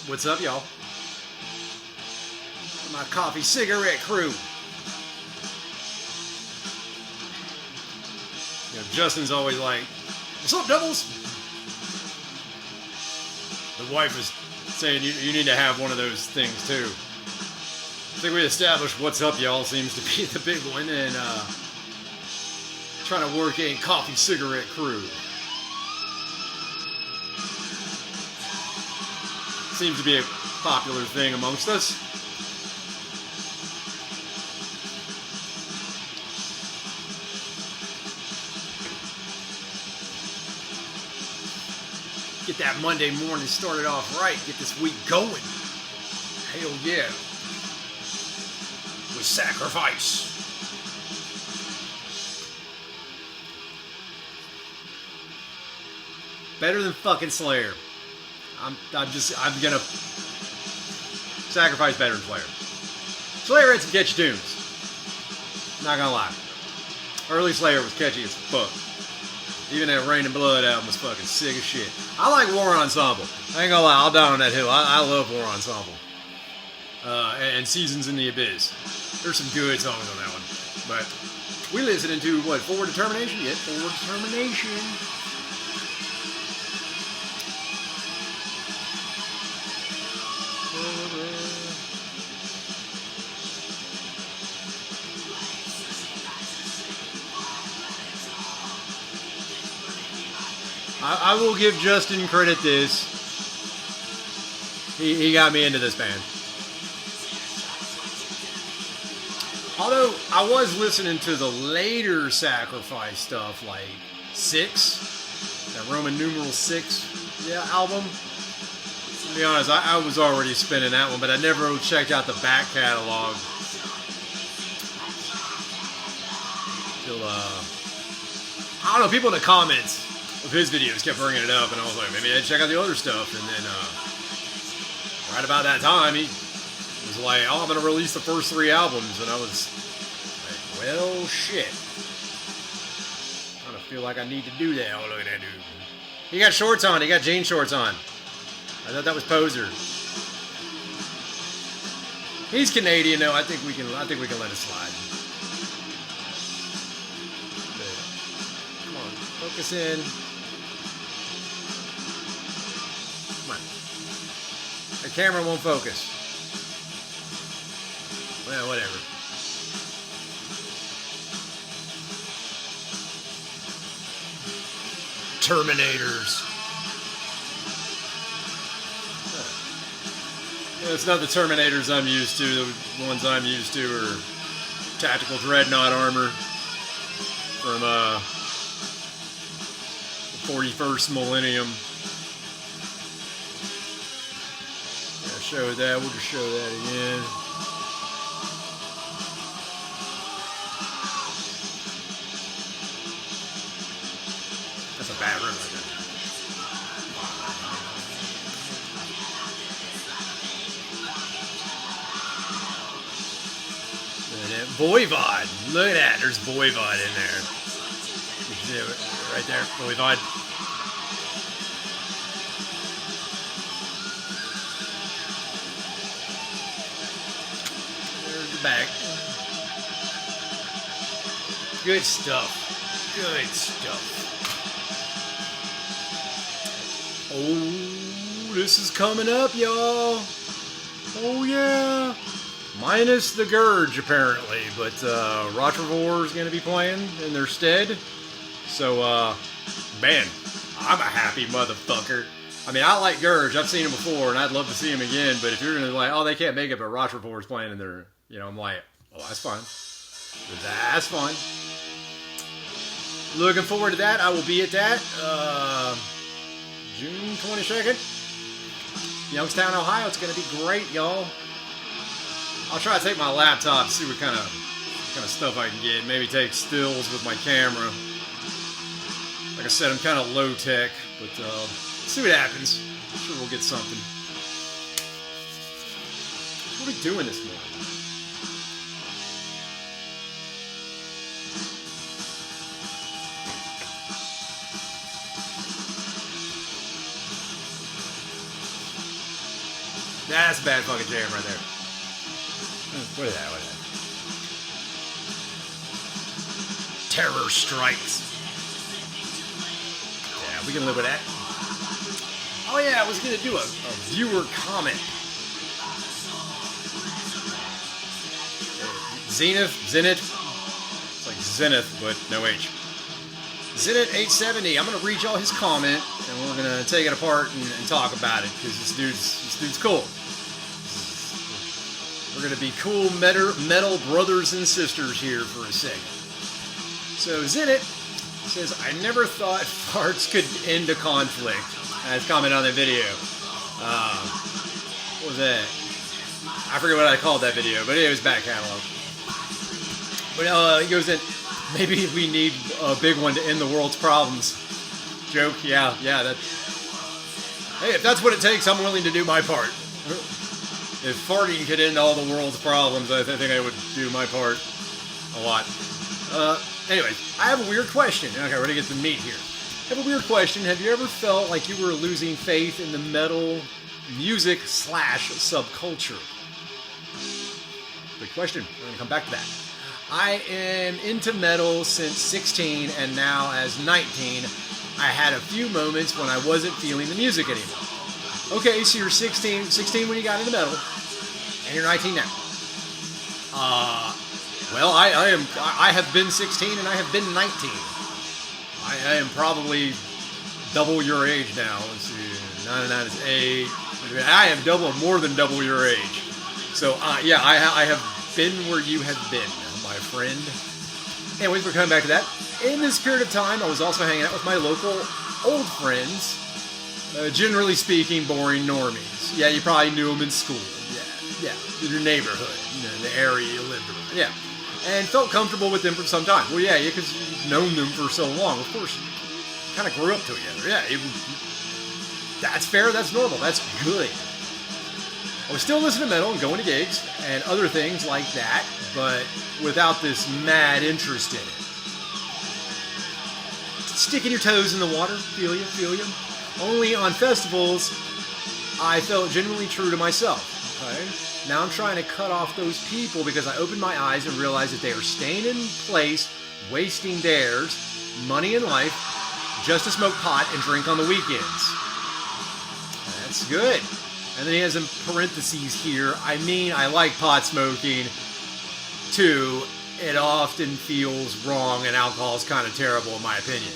What's up, y'all? My coffee cigarette crew. You know, Justin's always like, "What's up, doubles?" The wife is saying you need to have one of those things too. I think we established "What's up, y'all" seems to be the big one, and trying to work a coffee cigarette crew. Seems to be a popular thing amongst us. Get that Monday morning started off right. Get this week going. Hell yeah. With sacrifice. Better than fucking Slayer. I'm gonna sacrifice better than Slayer. Slayer had some catchy tunes. Not gonna lie. Early Slayer was catchy as fuck. Even that Rain and Blood album was fucking sick as shit. I like War Ensemble. I ain't gonna lie, I'll die on that hill. I love War Ensemble. And Seasons in the Abyss. There's some good songs on that one. But we listening to what? Forward Determination? Yeah, Forward Determination. I will give Justin credit this. He got me into this band. Although I was listening to the later Sacrifice stuff, like 6, that Roman numeral 6 album. To be honest, I was already spinning that one, but I never checked out the back catalog. Till, I don't know, people in the comments of his videos kept bringing it up, and I was like, maybe I'd check out the other stuff. And then right about that time, he was like, "Oh, I'm gonna release the first 3 albums," and I was like, "Well, shit. I don't feel like I need to do that." Oh, look at that dude. He got shorts on. He got jean shorts on. I thought that was Poser. He's Canadian, though. I think we can let it slide. But, come on, focus in. The camera won't focus. Well, whatever. Terminators. Yeah, it's not the Terminators I'm used to. The ones I'm used to are tactical dreadnought armor from the 41st millennium. Show that. We'll just show that again. That's a bad room right there. Voivod. Look at that. There's Voivod in there. Right there. Voivod. Back. Good stuff. Good stuff. Oh, this is coming up, y'all. Oh, yeah. Minus the Gurge, apparently. But Rotrevor is going to be playing in their stead. So, man, I'm a happy motherfucker. I mean, I like Gurge. I've seen him before, and I'd love to see him again. But if you're going to like, oh, they can't make it, but Rotrevor is playing in their... You know, I'm like, oh, that's fine. That's fine. Looking forward to that. I will be at that. June 22nd. Youngstown, Ohio. It's going to be great, y'all. I'll try to take my laptop, see what kind of stuff I can get. Maybe take stills with my camera. Like I said, I'm kind of low tech, but see what happens. I'm sure we'll get something. What are we doing this morning? That's a bad fucking jam right there. What is that? What is that? Terror Strikes. Yeah, we can live with that. Oh yeah, I was gonna do a viewer comment. Zenith. It's like Zenith, but no H. Zenith 870. I'm gonna read y'all his comment, and we're gonna take it apart and talk about it because this dude's cool. We're gonna be cool metal brothers and sisters here for a second. So Zenith says, "I never thought farts could end a conflict." That's comment on the video. What was that? I forget what I called that video, but it was back catalog. But he goes in, maybe we need a big one to end the world's problems. Joke, yeah, that. Hey, if that's what it takes, I'm willing to do my part. If farting could end all the world's problems, I think I would do my part a lot. Anyways, I have a weird question. Okay, we're gonna get to the meat here. I have a weird question. Have you ever felt like you were losing faith in the metal music / subculture? Good question. We're going to come back to that. I am into metal since 16, and now as 19, I had a few moments when I wasn't feeling the music anymore. Okay, so you're 16 when you got into metal, and you're 19 now. Well, I have been 16 and I have been 19. I am probably double your age now. Let's see, 99 is 8. I am more than double your age. So, yeah, I have been where you have been, my friend. Anyways, we're coming back to that. In this period of time, I was also hanging out with my local old friends. Generally speaking, boring normies. Yeah, you probably knew them in school. Yeah, in your neighborhood, the area you lived in. Yeah. And felt comfortable with them for some time. Well, yeah, because you've known them for so long. Of course, you kind of grew up together. Yeah, that's fair. That's normal. That's good. I was still listening to metal and going to gigs and other things like that, but without this mad interest in it. Sticking your toes in the water, feel you. Only on festivals, I felt genuinely true to myself. Okay? Now I'm trying to cut off those people because I opened my eyes and realized that they are staying in place, wasting theirs, money, and life, just to smoke pot and drink on the weekends. That's good. And then he has in parentheses here, I mean, I like pot smoking, too. It often feels wrong, and alcohol is kind of terrible, in my opinion.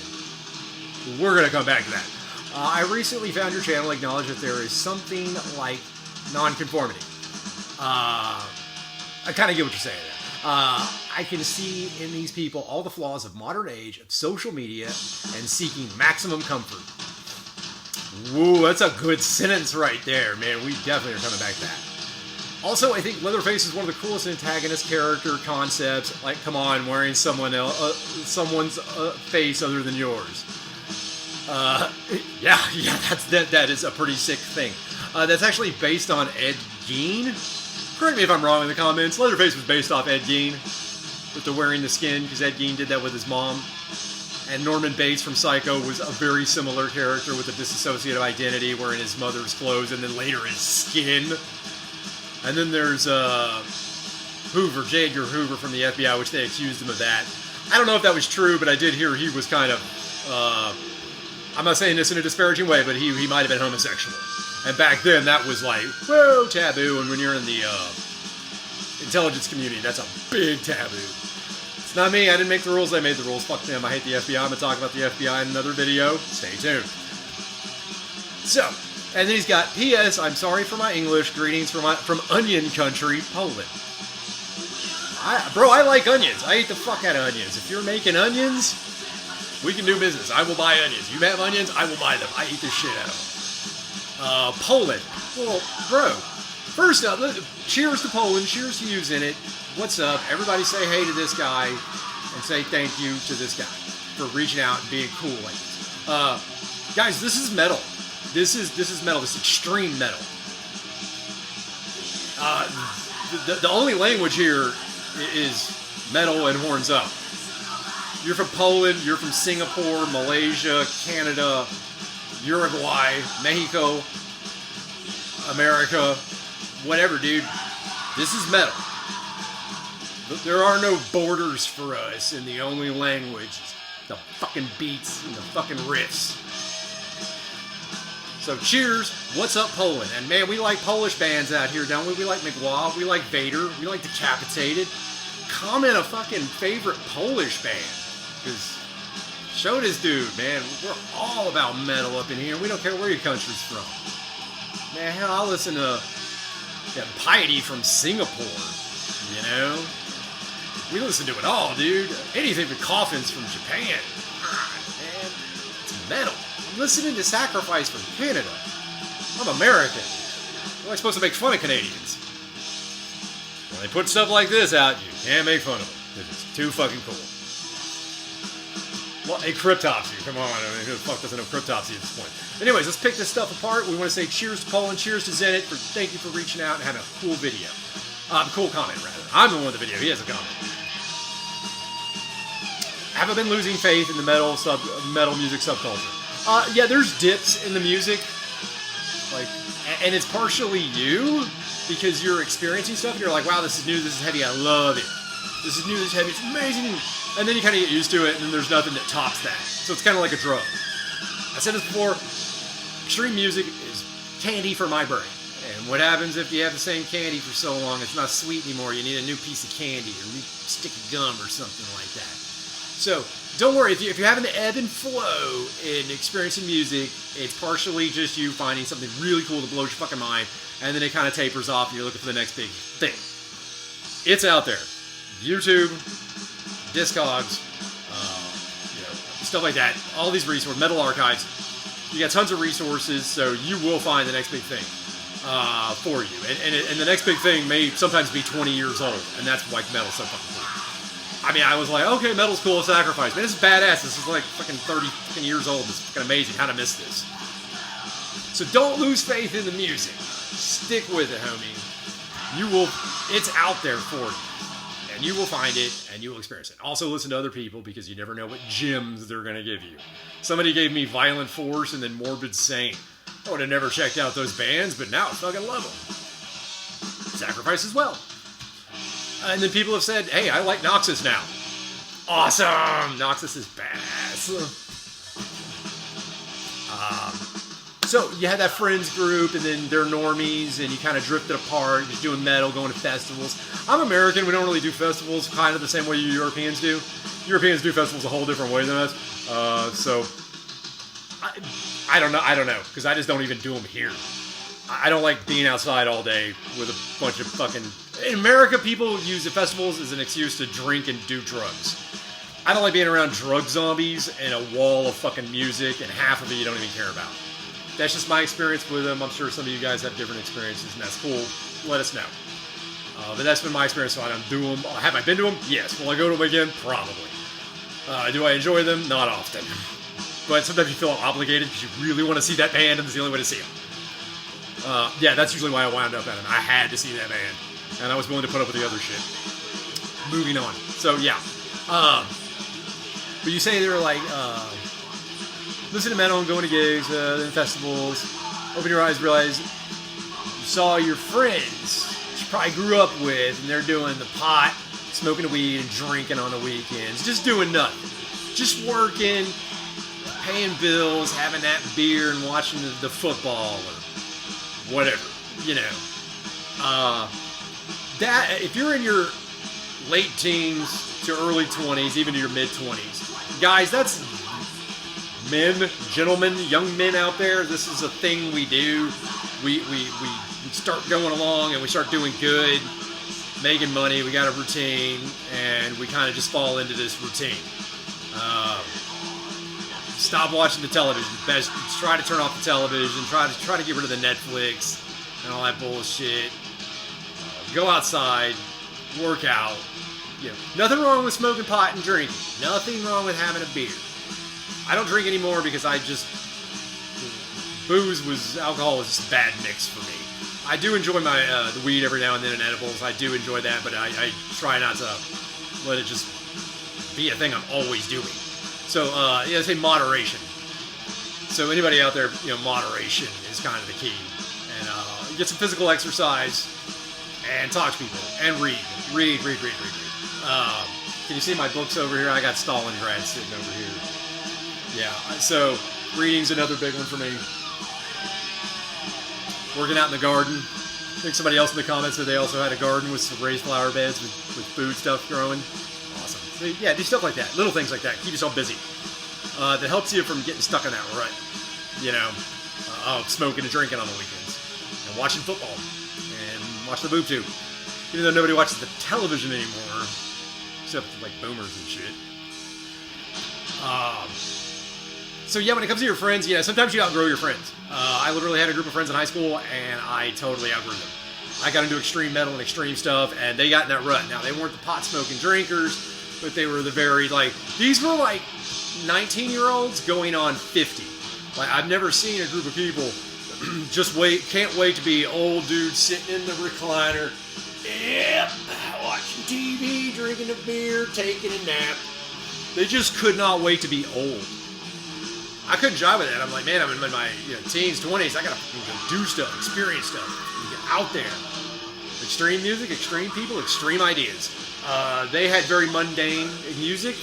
We're going to come back to that. I recently found your channel, acknowledge that there is something like nonconformity. I kind of get what you're saying there. I can see in these people all the flaws of modern age, of social media, and seeking maximum comfort. Woo, that's a good sentence right there, man. We definitely are coming back to that. Also, I think Leatherface is one of the coolest antagonist character concepts. Like, come on, wearing someone's face other than yours. Yeah, that is a pretty sick thing. That's actually based on Ed Gein. Correct me if I'm wrong in the comments. Leatherface was based off Ed Gein with the wearing the skin, because Ed Gein did that with his mom. And Norman Bates from Psycho was a very similar character with a dissociative identity, wearing his mother's clothes and then later his skin. And then there's Hoover, J. Edgar Hoover from the FBI, which they accused him of that. I don't know if that was true, but I did hear he was kind of, I'm not saying this in a disparaging way, but he might have been homosexual. And back then, that was like, whoa, taboo. And when you're in the intelligence community, that's a big taboo. It's not me. I didn't make the rules. They made the rules. Fuck them. I hate the FBI. I'm going to talk about the FBI in another video. Stay tuned. So, and then he's got, P.S. I'm sorry for my English. Greetings from Onion Country, Poland. Bro, I like onions. I eat the fuck out of onions. If you're making onions, we can do business. I will buy onions. You have onions, I will buy them. I eat the shit out of them. Poland. Well, bro, first up, cheers to Poland. Cheers to you, Zenit. What's up? Everybody say hey to this guy and say thank you to this guy for reaching out and being cool like this. Guys, this is metal. This is metal. This is extreme metal. The only language here is metal and horns up. You're from Poland, you're from Singapore, Malaysia, Canada, Uruguay, Mexico, America. whatever, dude. This is metal. There are no borders for us, and the only language is the fucking beats and the fucking riffs. So cheers, what's up Poland? And man, we like Polish bands out here, don't we? We like Mgła, we like Vader, we like Decapitated. Comment a fucking favorite Polish band, because show this dude, man, we're all about metal up in here. We don't care where your country's from. Man, hell, I listen to Piety from Singapore, you know? We listen to it all, dude. Anything but Coffins from Japan. Man, it's metal. I'm listening to Sacrifice from Canada. I'm American. Am I supposed to make fun of Canadians? When they put stuff like this out, you can't make fun of it, because it's too fucking cool. Well, a Cryptopsy, come on, I mean, who the fuck doesn't know Cryptopsy at this point? Anyways, let's pick this stuff apart. We want to say cheers to Poland, cheers to Zenit, thank you for reaching out and having a cool video. Cool comment, rather. I'm the one with the video, he has a comment. Have I been losing faith in the metal music subculture? Yeah, there's dips in the music, like, and it's partially you, because you're experiencing stuff, and you're like, wow, this is new, this is heavy, I love it. This is new, this is heavy, it's amazing. And then you kind of get used to it, and then there's nothing that tops that. So it's kind of like a drug. I said this before, extreme music is candy for my brain. And what happens if you have the same candy for so long, it's not sweet anymore, you need a new piece of candy, or a new stick of gum, or something like that. So, don't worry, if you're having the ebb and flow in experiencing music, it's partially just you finding something really cool that blows your fucking mind, and then it kind of tapers off and you're looking for the next big thing. It's out there. YouTube, Discogs, stuff like that. All these resources, Metal Archives. You got tons of resources, so you will find the next big thing for you. And the next big thing may sometimes be 20 years old, and that's why metal's so fucking cool. I mean, I was like, okay, metal's cool, Sacrifice. Man, this is badass. This is like fucking 30 fucking years old. This is fucking amazing. How'd I miss this? So don't lose faith in the music. Stick with it, homie. It's out there for you. And you will find it, and you will experience it. Also listen to other people, because you never know what gems they're going to give you. Somebody gave me Violent Force and then Morbid Saint. I would have never checked out those bands, but now I fucking love them. Sacrifice as well. And then people have said, hey, I like Noxus now. Awesome! Noxus is badass. So you had that friends group, and then they're normies, and you kind of drifted apart, just doing metal, going to festivals. I'm American, we don't really do festivals kind of the same way you Europeans do. Europeans do festivals a whole different way than us. So, I don't know, because I just don't even do them here. I don't like being outside all day with a bunch of fucking... In America, people use the festivals as an excuse to drink and do drugs. I don't like being around drug zombies and a wall of fucking music, and half of it you don't even care about. That's just my experience with them. I'm sure some of you guys have different experiences, and that's cool. Let us know. But that's been my experience, so I don't do them. Have I been to them? Yes. Will I go to them again? Probably. Do I enjoy them? Not often. But sometimes you feel obligated because you really want to see that band, and it's the only way to see them. Yeah, that's usually why I wound up at them. I had to see that band, and I was willing to put up with the other shit. Moving on. So, yeah. But you say they were like, listen to metal and going to gigs, and festivals, open your eyes, realize you saw your friends that you probably grew up with, and they're doing the pot, smoking the weed, and drinking on the weekends, just doing nothing. Just working, paying bills, having that beer, and watching the football, or whatever, you know. That, if you're in your late teens to early 20s, even to your mid 20s, guys, that's men, gentlemen, young men out there. This is a thing we do. We start going along and we start doing good, making money. We got a routine, and we kind of just fall into this routine. Stop watching the television. Best try to turn off the television. Try to get rid of the Netflix and all that bullshit. Go outside, work out. You know, nothing wrong with smoking pot and drinking. Nothing wrong with having a beer. I don't drink anymore because alcohol was just a bad mix for me. I do enjoy my the weed every now and then and edibles. I do enjoy that, but I try not to let it just be a thing I'm always doing. So, yeah, I say moderation. So anybody out there, you know, moderation is kind of the key. And, get some physical exercise, and talk to people, and read. Can you see my books over here? I got Stalingrad sitting over here. Yeah, so reading's another big one for me. Working out in the garden. I think somebody else in the comments said they also had a garden with some raised flower beds with food stuff growing. Awesome. So yeah, do stuff like that. Little things like that. Keep yourself busy. That helps you from getting stuck in that rut. You know, smoking and drinking on the weekends. And watching football. And watching the boob tube. Even though nobody watches the television anymore. Except like boomers and shit. So yeah, when it comes to your friends, sometimes you outgrow your friends. I literally had a group of friends in high school, and I totally outgrew them. I got into extreme metal and extreme stuff, and they got in that rut. Now, they weren't the pot-smoking drinkers, but they were the very, these were 19-year-olds going on 50. I've never seen a group of people can't wait to be old dudes sitting in the recliner, watching TV, drinking a beer, taking a nap. They just could not wait to be old. I couldn't jive with that. I'm like, man, I'm in my teens, 20s. I gotta go do stuff, experience stuff, get out there. Extreme music, extreme people, extreme ideas. They had very mundane music,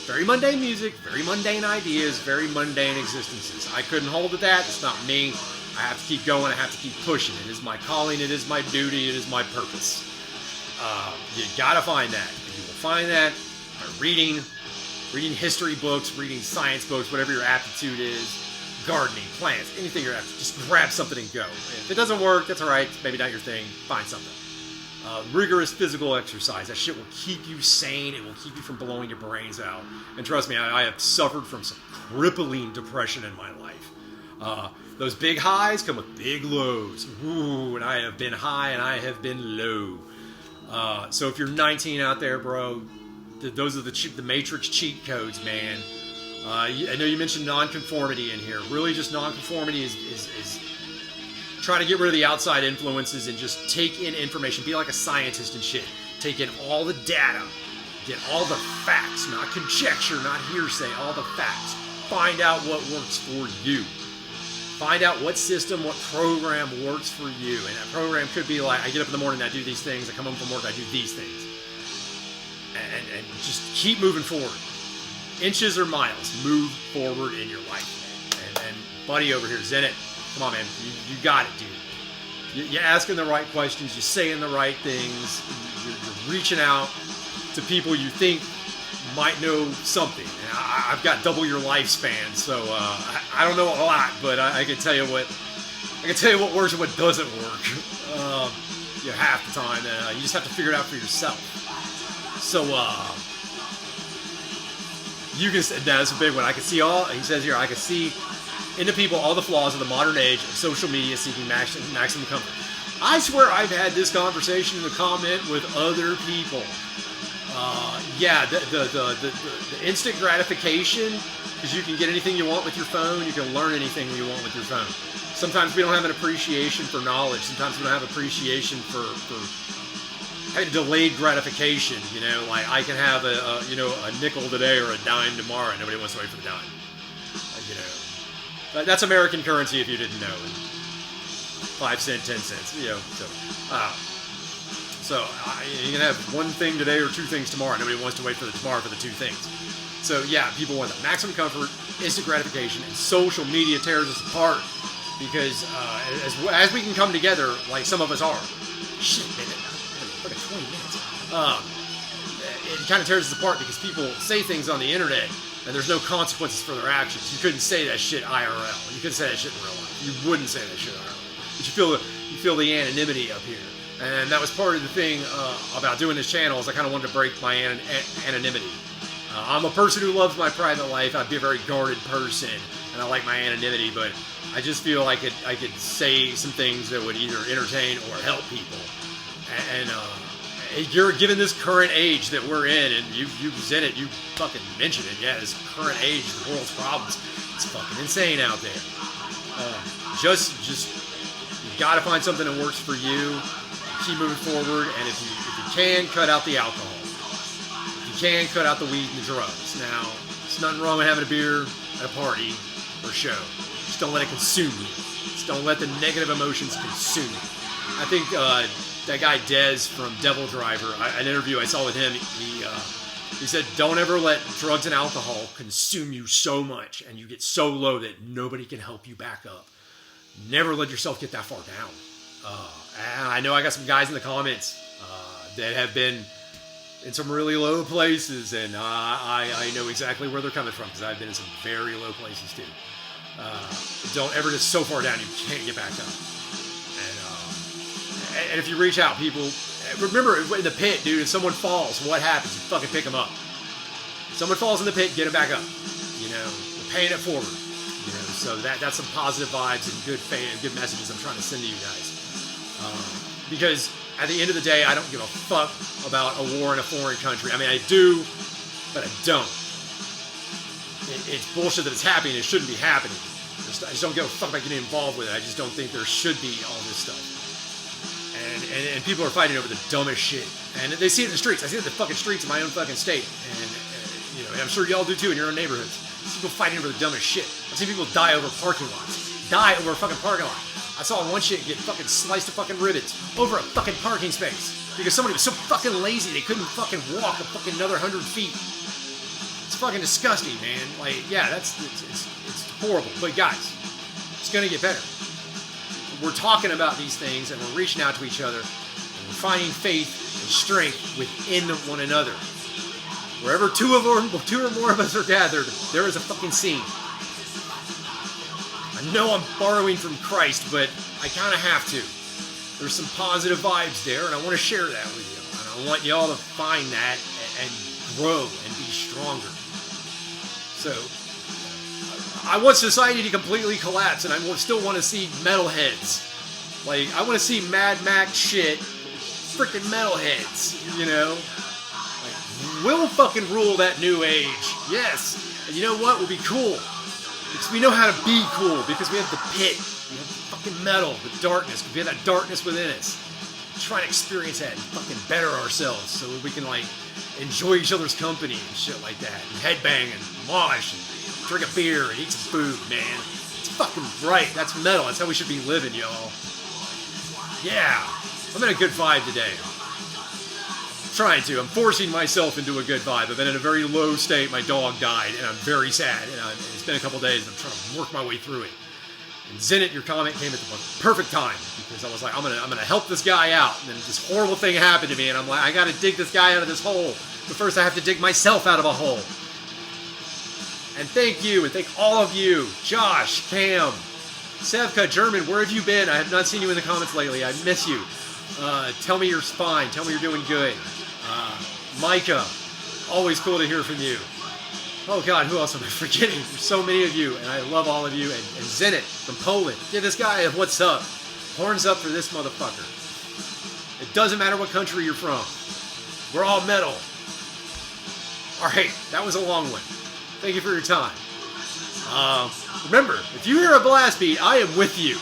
very mundane ideas, very mundane existences. I couldn't hold to that. It's not me. I have to keep going. I have to keep pushing. It is my calling. It is my duty. It is my purpose. You gotta find that. And you will find that by reading history books, reading science books, whatever your aptitude is, gardening, plants, anything you're after. Just grab something and go. If it doesn't work, that's all right. It's maybe not your thing. Find something. Rigorous physical exercise. That shit will keep you sane. It will keep you from blowing your brains out. And trust me, I have suffered from some crippling depression in my life. Those big highs come with big lows. Ooh, and I have been high and I have been low. So if you're 19 out there, bro, those are the Matrix cheat codes, man. I know you mentioned nonconformity in here. Really, just nonconformity is trying to get rid of the outside influences and just take in information. Be like a scientist and shit. Take in all the data. Get all the facts, not conjecture, not hearsay, all the facts. Find out what works for you. Find out what system, what program works for you. And that program could be like, I get up in the morning, I do these things. I come home from work, I do these things. And just keep moving forward. Inches or miles, move forward in your life. And buddy over here, Zenit, come on, man, you got it, dude. You're asking the right questions, you're saying the right things, you're reaching out to people you think might know something. And I've got double your lifespan, so I don't know a lot, but I can tell you what works and what doesn't work. Half the time, you just have to figure it out for yourself. So, you can, that's a big one. He says here, I can see into people all the flaws of the modern age of social media seeking maximum comfort. I swear I've had this conversation in the comment with other people. The instant gratification, because you can get anything you want with your phone, you can learn anything you want with your phone. Sometimes we don't have an appreciation for knowledge. Sometimes we don't have appreciation for having delayed gratification. I can have a nickel today or a dime tomorrow. Nobody wants to wait for the dime. That's American currency if you didn't know. 5 cents, 10 cents. So you can have one thing today or two things tomorrow. Nobody wants to wait for the tomorrow for the two things. So yeah, people want the maximum comfort, instant gratification, and social media tears us apart because as we can come together, like some of us are. Shit, man, like 20 minutes. It kind of tears us apart because people say things on the internet and there's no consequences for their actions. You couldn't say that shit IRL. You couldn't say that shit in real life. You wouldn't say that shit IRL. But you feel the anonymity up here. And that was part of the thing about doing this channel is I kind of wanted to break my anonymity. I'm a person who loves my private life. I'd be a very guarded person, and I like my anonymity, but I just feel I could say some things that would either entertain or help people. And you're given this current age that we're in, and you said it, you fucking mentioned it. Yeah, this current age, the world's problems, it's fucking insane out there. Just you gotta find something that works for you. Keep moving forward, and if you can, cut out the alcohol. If you can, cut out the weed and the drugs. Now, there's nothing wrong with having a beer at a party or show. Just don't let it consume you. Just don't let the negative emotions consume you. I think that guy Dez from Devil Driver, an interview I saw with him, he said, don't ever let drugs and alcohol consume you so much and you get so low that nobody can help you back up. Never let yourself get that far down. And I know I got some guys in the comments that have been in some really low places, and I know exactly where they're coming from because I've been in some very low places too. Don't ever get so far down you can't get back up. And if you reach out, people, remember in the pit, dude, if someone falls, what happens? You fucking pick them up. If someone falls in the pit, get them back up. You know, you're paying it forward. You know, so that's some positive vibes and good messages I'm trying to send to you guys. Because at the end of the day, I don't give a fuck about a war in a foreign country. I mean, I do, but I don't. It's bullshit that it's happening. It shouldn't be happening. I just don't give a fuck about getting involved with it. I just don't think there should be all this stuff. And people are fighting over the dumbest shit. And they see it in the streets. I see it in the fucking streets of my own fucking state. And you know, and I'm sure y'all do too in your own neighborhoods. I see people fighting over the dumbest shit. I've seen people die over parking lots. Die over a fucking parking lot. I saw one chick get fucking sliced to fucking ribbons over a fucking parking space because somebody was so fucking lazy they couldn't fucking walk a fucking another 100 feet. It's fucking disgusting, man. Like, yeah, it's horrible. But guys, it's gonna get better. We're talking about these things and we're reaching out to each other and we're finding faith and strength within one another. Wherever two or more of us are gathered, there is a fucking scene. I know I'm borrowing from Christ, but I kind of have to. There's some positive vibes there, and I want to share that with you. And I want y'all to find that and grow and be stronger. So, I want society to completely collapse, and I still want to see metalheads. Like, I want to see Mad Max shit, freaking metalheads, you know? Like, we'll fucking rule that new age. Yes. And you know what would be cool? Because we know how to be cool, because we have the pit, we have the fucking metal, the darkness, we have that darkness within us. Try to experience that and fucking better ourselves so we can, like, enjoy each other's company and shit like that, and headbang and mosh and drink a beer and eat some food, man. It's fucking right. That's metal. That's how we should be living, y'all. Yeah. I'm in a good vibe today. I'm forcing myself into a good vibe. I've been in a very low state. My dog died, and I'm very sad. And it's been a couple days, and I'm trying to work my way through it. And Zenit, your comment came at the perfect time, because I was like, I'm gonna help this guy out. And then this horrible thing happened to me, and I'm like, I gotta dig this guy out of this hole. But first I have to dig myself out of a hole. And thank you, and thank all of you. Josh, Cam, Sevka, German, where have you been? I have not seen you in the comments lately. I miss you. Tell me you're fine. Tell me you're doing good. Micah, always cool to hear from you. Oh God, who else am I forgetting? There's so many of you, and I love all of you. And Zenit from Poland. Give this guy a what's up. Horns up for this motherfucker. It doesn't matter what country you're from. We're all metal. Alright, that was a long one. Thank you for your time. Remember, if you hear a blast beat, I am with you.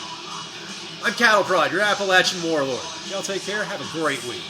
I'm Cattle Prod, your Appalachian warlord. Y'all take care. Have a great week.